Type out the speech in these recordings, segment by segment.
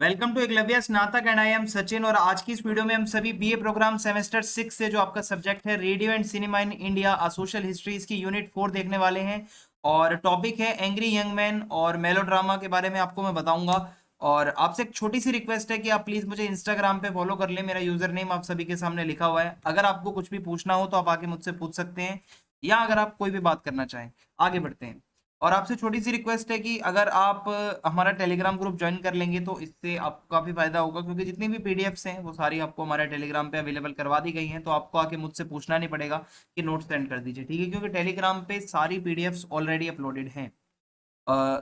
Welcome to Eklavya स्नातक and I am Sachin. और आज की इस वीडियो में हम सभी बीए प्रोग्राम सेमेस्टर 6 से जो आपका सब्जेक्ट है radio and cinema in India a social history, इसकी यूनिट 4 देखने वाले हैं। और टॉपिक है एंग्री यंग मैन और मेलोड्रामा के बारे में आपको मैं बताऊंगा। और आपसे एक छोटी सी रिक्वेस्ट है कि आप प्लीज मुझे इंस्टाग्राम पे फॉलो कर लें। मेरा यूजर नेम आप सभी के सामने लिखा हुआ है। अगर आपको कुछ भी पूछना हो तो आप आके मुझसे पूछ सकते हैं, या अगर आप कोई भी बात करना चाहें। आगे बढ़ते हैं। और आपसे छोटी सी रिक्वेस्ट है कि अगर आप हमारा टेलीग्राम ग्रुप ज्वाइन कर लेंगे तो इससे आपको काफ़ी फायदा होगा, क्योंकि जितनी भी पीडीएफ्स हैं वो सारी आपको हमारे टेलीग्राम पे अवेलेबल करवा दी गई हैं। तो आपको आके मुझसे पूछना नहीं पड़ेगा कि नोट्स सेंड कर दीजिए, ठीक है, क्योंकि टेलीग्राम पे सारी पीडीएफ्स ऑलरेडी अपलोडेड हैं।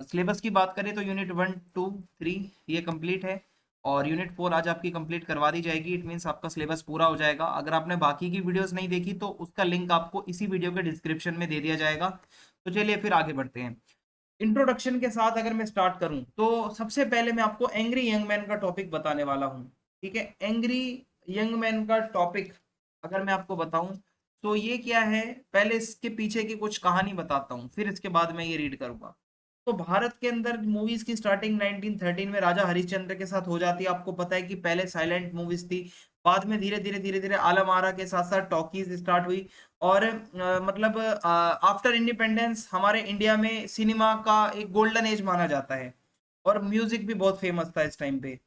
सिलेबस की बात करें तो यूनिट 1 2 3 ये कंप्लीट है, और यूनिट 4 आज आपकी कंप्लीट करवा दी जाएगी। इट मीन्स आपका सिलेबस पूरा हो जाएगा। अगर आपने बाकी की वीडियोस नहीं देखी तो उसका लिंक आपको इसी वीडियो के डिस्क्रिप्शन में दे दिया जाएगा। तो चलिए फिर आगे बढ़ते हैं। इंट्रोडक्शन के साथ अगर मैं स्टार्ट करूं तो सबसे पहले मैं आपको एंग्री यंग मैन का टॉपिक बताने वाला हूं। ठीक है, एंग्री यंग मैन का टॉपिक अगर मैं आपको बताऊं तो ये क्या है, पहले इसके पीछे की कुछ कहानी बताता हूं, फिर इसके बाद मैं ये रीड करूंगा। तो भारत के अंदर मूवीज की स्टार्टिंग 1913 में राजा हरिश्चंद्र के साथ हो जाती है। आपको पता है कि पहले साइलेंट मूवीज थी, बाद में धीरे धीरे आलम आरा के साथ साथ टॉकीज स्टार्ट हुई। और मतलब आफ्टर इंडिपेंडेंस हमारे इंडिया में सिनेमा का एक गोल्डन एज माना जाता है, और म्यूजिक भी बहुत फेमस था इस टाइम पे।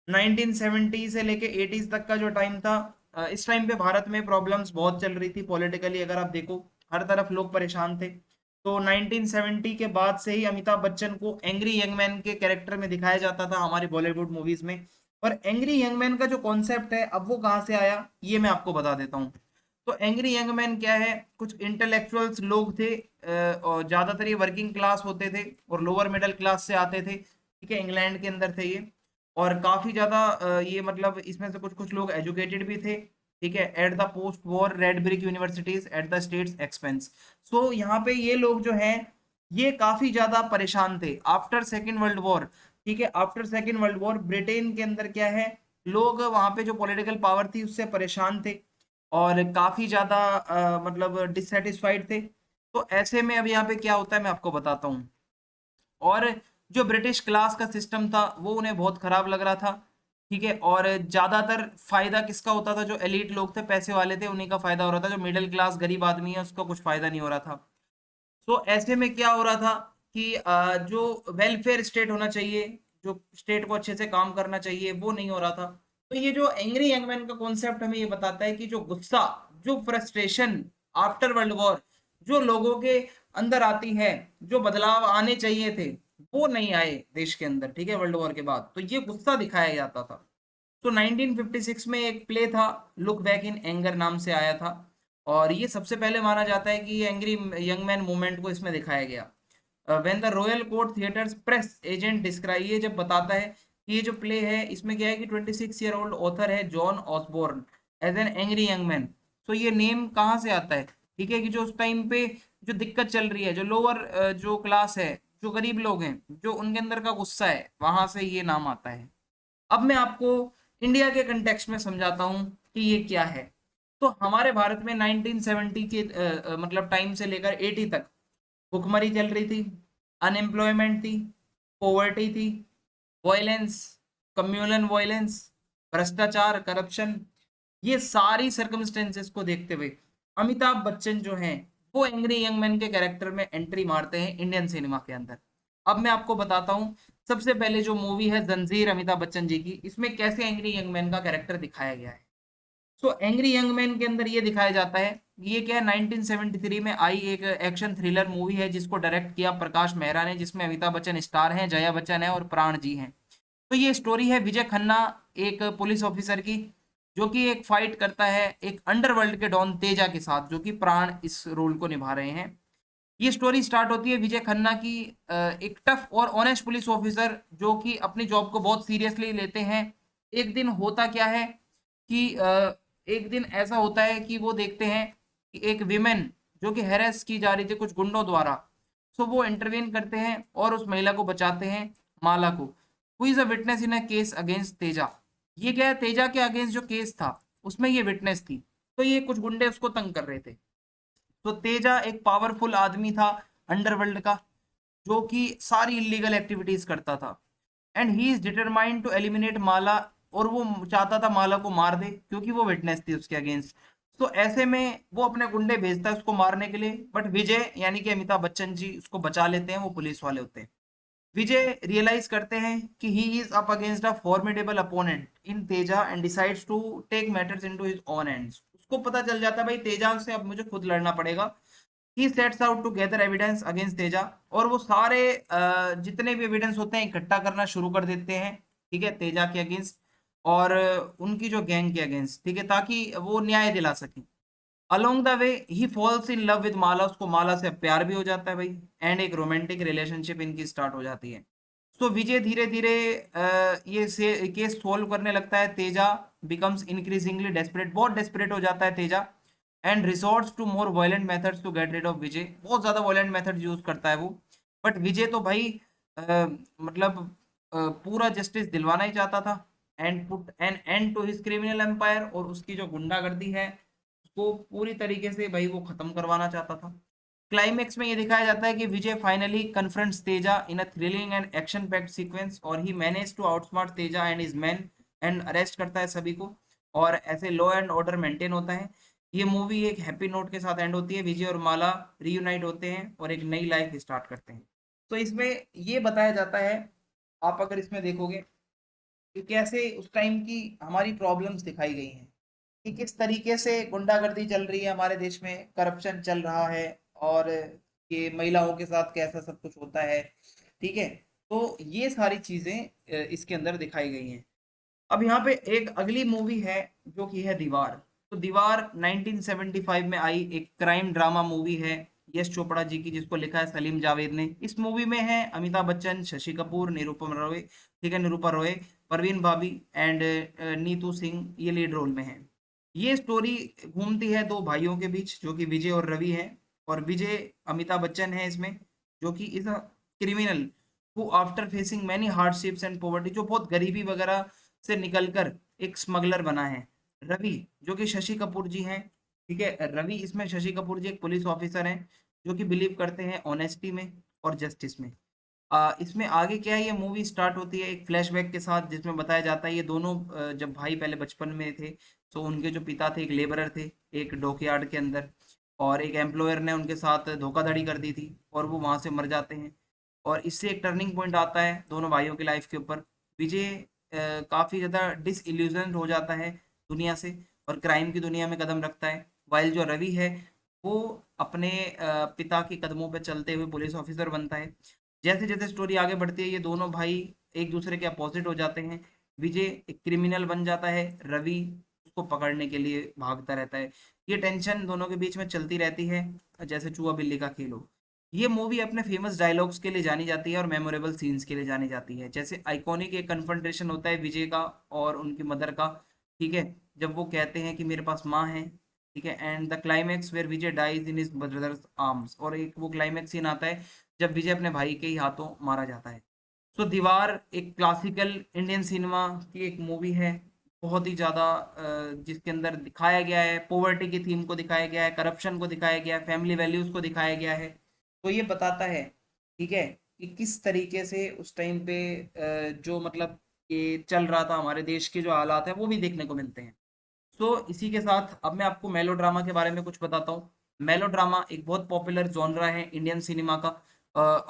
1970 से लेके 80s तक का जो टाइम था, इस टाइम पे भारत में प्रॉब्लम्स बहुत चल रही थी पॉलिटिकली। अगर आप देखो हर तरफ लोग परेशान थे। तो 1970 के बाद से ही अमिताभ बच्चन को एंग्री यंग मैन के कैरेक्टर में दिखाया जाता था हमारी बॉलीवुड मूवीज में। और एंग्री यंग मैन का जो कॉन्सेप्ट है अब वो कहाँ से आया ये मैं आपको बता देता हूँ। तो एंग्री यंग मैन क्या है, कुछ इंटेलेक्चुअल्स लोग थे, और ज्यादातर ये वर्किंग क्लास होते थे और लोअर मिडिल क्लास से आते थे। ठीक है, इंग्लैंड के अंदर थे ये। और काफी ज्यादा ये मतलब इसमें से कुछ कुछ लोग एजुकेटेड भी थे। ठीक है, at the post war red brick universities at the states expense. सो यहाँ पे ये लोग जो हैं ये काफी ज्यादा परेशान थे आफ्टर सेकेंड वर्ल्ड वॉर। ठीक है, after second world war Britain के अंदर क्या है, लोग वहां पे जो पॉलिटिकल पावर थी उससे परेशान थे, और काफी ज्यादा मतलब डिससेटिस्फाइड थे। तो ऐसे में अब यहाँ पे क्या होता है मैं आपको बताता हूँ। और जो ब्रिटिश क्लास का सिस्टम था वो उन्हें बहुत खराब लग रहा था। ठीक है, और ज्यादातर फायदा किसका होता था, जो एलीट लोग थे पैसे वाले थे उन्हीं का फायदा हो रहा था। जो मिडिल क्लास गरीब आदमी है उसका कुछ फायदा नहीं हो रहा था। तो ऐसे में क्या हो रहा था कि जो वेलफेयर स्टेट होना चाहिए, जो स्टेट को अच्छे से काम करना चाहिए, वो नहीं हो रहा था। तो ये जो एंग्री यंग मैन का कॉन्सेप्ट हमें ये बताता है कि जो गुस्सा, जो फ्रस्ट्रेशन आफ्टर वर्ल्ड वॉर जो लोगों के अंदर आती है, जो बदलाव आने चाहिए थे वो नहीं आए देश के अंदर। ठीक है, वर्ल्ड वॉर के बाद तो ये गुस्सा दिखाया जाता था। तो 1956 में एक प्ले था लुक बैक इन एंगर नाम से आया था, और ये सबसे पहले माना जाता है कि एंग्री यंग मैन मूवमेंट को इसमें दिखाया गया। When the royal court theatres press agent describe, ये जब बताता है कि ये जो प्ले है इसमें क्या है कि 26 ईयर ओल्ड ऑथर है John Osborne as an angry young man. तो ये नेम कहाँ से आता है, ठीक है, कि जो उस टाइम पे जो दिक्कत चल रही है, जो लोअर जो क्लास है, जो गरीब लोग हैं, जो उनके अंदर का गुस्सा है, वहां से ये नाम आता है। अब मैं आपको इंडिया के कंटेक्स्ट में समझाता हूँ कि ये क्या है। तो हमारे भारत में 1970 के मतलब टाइम से लेकर 80 तक भुखमरी चल रही थी, अनएम्प्लॉयमेंट थी, पॉवर्टी थी, वायलेंस, कम्युनल वायलेंस, भ्रष्टाचार, करप्शन। ये सारी सर्कमस्टेंसेस को देखते हुए अमिताभ बच्चन जो हैं वो एंग्री यंग मैन के कैरेक्टर में एंट्री मारते हैं इंडियन सिनेमा के अंदर। अब मैं आपको बताता हूँ सबसे पहले जो मूवी है जंजीर अमिताभ बच्चन जी की, इसमें कैसे एंग्री यंग मैन का कैरेक्टर दिखाया गया है। सो एंग्री यंग मैन के अंदर ये दिखाया जाता है, ये क्या है, 1973 में आई एक एक्शन थ्रिलर मूवी है जिसको डायरेक्ट किया प्रकाश मेहरा ने, जिसमें अमिताभ बच्चन स्टार हैं, जया बच्चन है और प्राण जी हैं। तो ये स्टोरी है विजय खन्ना, एक पुलिस ऑफिसर की, जो कि एक फाइट करता है एक अंडरवर्ल्ड के डॉन तेजा के साथ, जो कि प्राण इस रोल को निभा रहे हैं। ये स्टोरी स्टार्ट होती है विजय खन्ना की, एक टफ और ऑनेस्ट पुलिस ऑफिसर जो कि अपनी जॉब को बहुत सीरियसली लेते हैं। एक दिन होता क्या है कि एक दिन ऐसा होता है कि वो देखते हैं कि एक विमेन जो कि हैरेस की जा रही थी कुछ गुंडों द्वारा। सो वो इंटरवेन करते हैं और उस महिला को बचाते हैं, माला को, who is a witness in a case against Teja. ये क्या है, तेजा के अगेंस्ट जो केस था उसमें ये विटनेस थी। तो ये कुछ गुंडे उसको तंग कर रहे थे। तो तेजा एक पावरफुल आदमी था अंडरवर्ल्ड का, जो कि सारी इलीगल एक्टिविटीज करता था। And he is determined to eliminate Mala, और वो चाहता था माला को मार दे क्योंकि वो विटनेस थी उसके अगेंस्ट। तो ऐसे में वो अपने गुंडे भेजता है उसको मारने के लिए, बट विजय यानी कि अमिताभ बच्चन जी उसको बचा लेते हैं, वो पुलिस वाले होते हैं। विजय रियलाइज करते हैं कि he is up against a formidable opponent in Teja and decides to take matters into his own hands. उसको पता चल जाता है भाई तेजा से अब मुझे खुद लड़ना पड़ेगा। He sets out to gather evidence against Teja, और वो सारे जितने भी एविडेंस होते हैं इकट्ठा करना शुरू कर देते हैं, ठीक है, तेजा के अगेंस्ट और उनकी जो गैंग के अगेंस्ट, ठीक है, ताकि वो न्याय दिला सके। Along the way he falls in love with Mala, उसको माला से प्यार भी हो जाता है भाई, एंड एक रोमांटिक रिलेशनशिप इनकी स्टार्ट हो जाती है। सो विजय धीरे धीरे ये से केस सोल्व करने लगता है। तेजा बिकम्स इंक्रीजिंगली डेस्परेट, बहुत डेस्परेट हो जाता है Teja, and resorts to more violent methods to get rid of Vijay. बहुत ज्यादा वायलेंट मेथड यूज करता है वो, बट विजय तो भाई मतलब पूरा जस्टिस दिलवाना ही चाहता था, and put an end to his criminal empire, और उसकी जो गुंडागर्दी है उसको पूरी तरीके से भाई वो खत्म करवाना चाहता था। क्लाइमेक्स में ये दिखाया जाता है कि Vijay finally confronts Teja in a thrilling and action packed sequence, और he manage to outsmart Teja and his man, and arrest करता है सभी को, और ऐसे लॉ एंड ऑर्डर मेंटेन होता है। ये मूवी एक हैप्पी नोट के साथ एंड होती है, विजय और माला रीयूनाइट होते हैं और एक नई लाइफ स्टार्ट करते हैं। तो इसमें ये बताया जाता है, आप अगर इसमें देखोगे कि कैसे उस टाइम की हमारी प्रॉब्लम्स दिखाई गई हैं, कि किस तरीके से गुंडागर्दी चल रही है हमारे देश में, करप्शन चल रहा है, और ये महिलाओं के साथ कैसा सब कुछ होता है, ठीक है। तो ये सारी चीजें इसके अंदर दिखाई गई हैं। अब यहाँ पे एक अगली मूवी है जो कि है दीवार। तो दीवार 1975 में आई एक क्राइम ड्रामा मूवी है यश चोपड़ा जी की, जिसको लिखा है सलीम जावेद ने। इस मूवी में है अमिताभ बच्चन, शशि कपूर, निरूपम रॉय, ठीक है, निरूपा रॉय, परवीन भाभी एंड नीतू सिंह ये लीड रोल में है। ये स्टोरी घूमती है दो भाइयों के बीच जो कि विजय और रवि है, और विजय अमिताभ बच्चन है इसमें, जो कि is a criminal who after facing many hardships and poverty, जो बहुत गरीबी वगैरह से निकलकर एक स्मगलर बना है। रवि जो कि शशि कपूर जी हैं, ठीक है, रवि इसमें शशि कपूर जी एक पुलिस ऑफिसर हैं जो कि बिलीव करते हैं ऑनेस्टी में और जस्टिस में। इसमें आगे क्या है, ये मूवी स्टार्ट होती है एक फ्लैशबैक के साथ, जिसमें बताया जाता है ये दोनों जब भाई पहले बचपन में थे, तो उनके जो पिता थे एक लेबरर थे एक डॉकयार्ड के अंदर, और एक एम्प्लॉयर ने उनके साथ धोखाधड़ी कर दी थी और वो वहां से मर जाते हैं। और इससे एक टर्निंग पॉइंट आता है दोनों भाइयों की लाइफ के ऊपर। विजय काफी ज्यादा डिसइल्यूजन हो जाता है दुनिया से और क्राइम की दुनिया में कदम रखता है, वाइल जो रवि है वो अपने पिता के कदमों पर चलते हुए पुलिस ऑफिसर बनता है। जैसे जैसे स्टोरी आगे बढ़ती है ये दोनों भाई एक दूसरे के अपोजिट हो जाते हैं। विजय एक क्रिमिनल बन जाता है, रवि उसको पकड़ने के लिए भागता रहता है। ये टेंशन दोनों के बीच में चलती रहती है, जैसे चूहा बिल्ली का खेल हो। ये मूवी अपने फेमस डायलॉग्स के लिए जानी जाती है और मेमोरेबल सीन्स के लिए जानी जाती है, जैसे आइकॉनिक एक कन्फ्रंटेशन होता है विजय का और उनकी मदर का, ठीक है, जब वो कहते हैं कि मेरे पास माँ है, ठीक है, and the climax where Vijay dies in his brother's arms, और एक वो क्लाइमैक्स सीन आता है जब विजय अपने भाई के ही हाथों मारा जाता है। सो दीवार एक क्लासिकल इंडियन सिनेमा की एक मूवी है, बहुत ही ज़्यादा जिसके अंदर दिखाया गया है पॉवर्टी की थीम को दिखाया गया है, करप्शन को दिखाया गया है, फैमिली वैल्यूज़ को दिखाया गया है। तो ये बताता है, ठीक है, कि किस तरीके से उस टाइम पे जो मतलब ये चल रहा था हमारे देश के जो हालात है वो भी देखने को मिलते हैं। सो इसी के साथ अब मैं आपको मेलो ड्रामा के बारे में कुछ बताता हूँ। मेलो ड्रामा एक बहुत पॉपुलर जॉनरा है इंडियन सिनेमा का।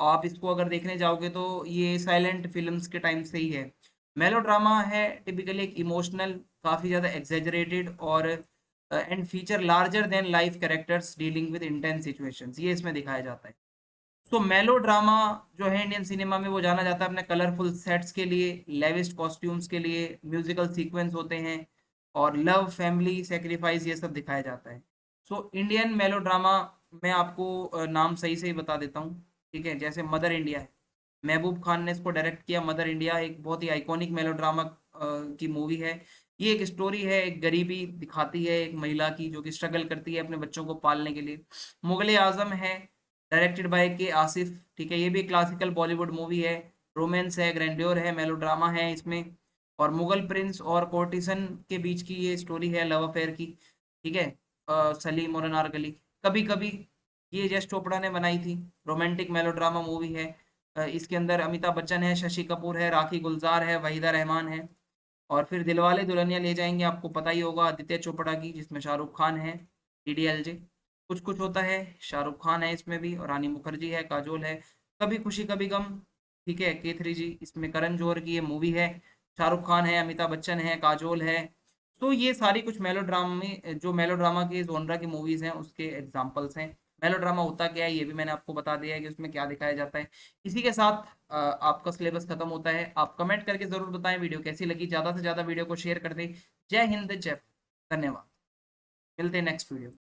आप इसको अगर देखने जाओगे तो ये साइलेंट फिल्म्स के टाइम से ही है। मेलो ड्रामा है टिपिकली एक इमोशनल, काफ़ी ज़्यादा एग्जेजरेटेड और and feature larger than life characters dealing with intense situations, ये इसमें दिखाया जाता है। सो मेलो ड्रामा जो है इंडियन सिनेमा में वो जाना जाता है अपने कलरफुल सेट्स के लिए, लेविश कॉस्ट्यूम्स के लिए, म्यूजिकल सीक्वेंस होते हैं, और लव, फैमिली, सेक्रीफाइस ये सब दिखाया जाता है। सो इंडियन मेलो ड्रामा मैं आपको नाम सही से ही बता देता हूँ, ठीक है, जैसे मदर इंडिया है, महबूब खान ने इसको डायरेक्ट किया। मदर इंडिया एक बहुत ही आइकॉनिक मेलो ड्रामा की मूवी है। ये एक स्टोरी है, एक गरीबी दिखाती है एक महिला की जो कि स्ट्रगल करती है अपने बच्चों को पालने के लिए। मुगले आजम है, डायरेक्टेड बाय के आसिफ, ठीक है, ये भी क्लासिकल बॉलीवुड मूवी है, रोमांस है, ग्रैंड्योर है, मेलोड्रामा है इसमें। और मुगल प्रिंस और कोर्टिसन के बीच की ये स्टोरी है लव अफेयर की, ठीक है, सलीम और अनारकली। कभी कभी ये यश चोपड़ा ने बनाई थी, रोमांटिक मेलोड्रामा मूवी है। इसके अंदर अमिताभ बच्चन है, शशि कपूर है, राखी गुलजार है, वहीदा रहमान है। और फिर दिलवाले दुल्हनिया ले जाएंगे, आपको पता ही होगा, आदित्य चोपड़ा की, जिसमें शाहरुख खान है, डीडीएलजे। कुछ कुछ होता है, शाहरुख खान है इसमें भी, और रानी मुखर्जी है, काजोल है। कभी खुशी कभी गम, ठीक है, के3 जी, इसमें करण जौहर की ये मूवी है। शाहरुख खान है, अमिताभ बच्चन है, काजोल है। तो ये सारी कुछ मेलोड्रामा में, जो मेलोड्रामा के जोनरा की मूवीज हैं उसके एग्जाम्पल्स हैं। मेलोड्रामा होता क्या है ये भी मैंने आपको बता दिया है कि उसमें क्या दिखाया जाता है। इसी के साथ आपका सिलेबस खत्म होता है। आप कमेंट करके जरूर बताएं वीडियो कैसी लगी, ज्यादा से ज्यादा वीडियो को शेयर कर दें। जय हिंद, जय, धन्यवाद। मिलते हैं नेक्स्ट वीडियो।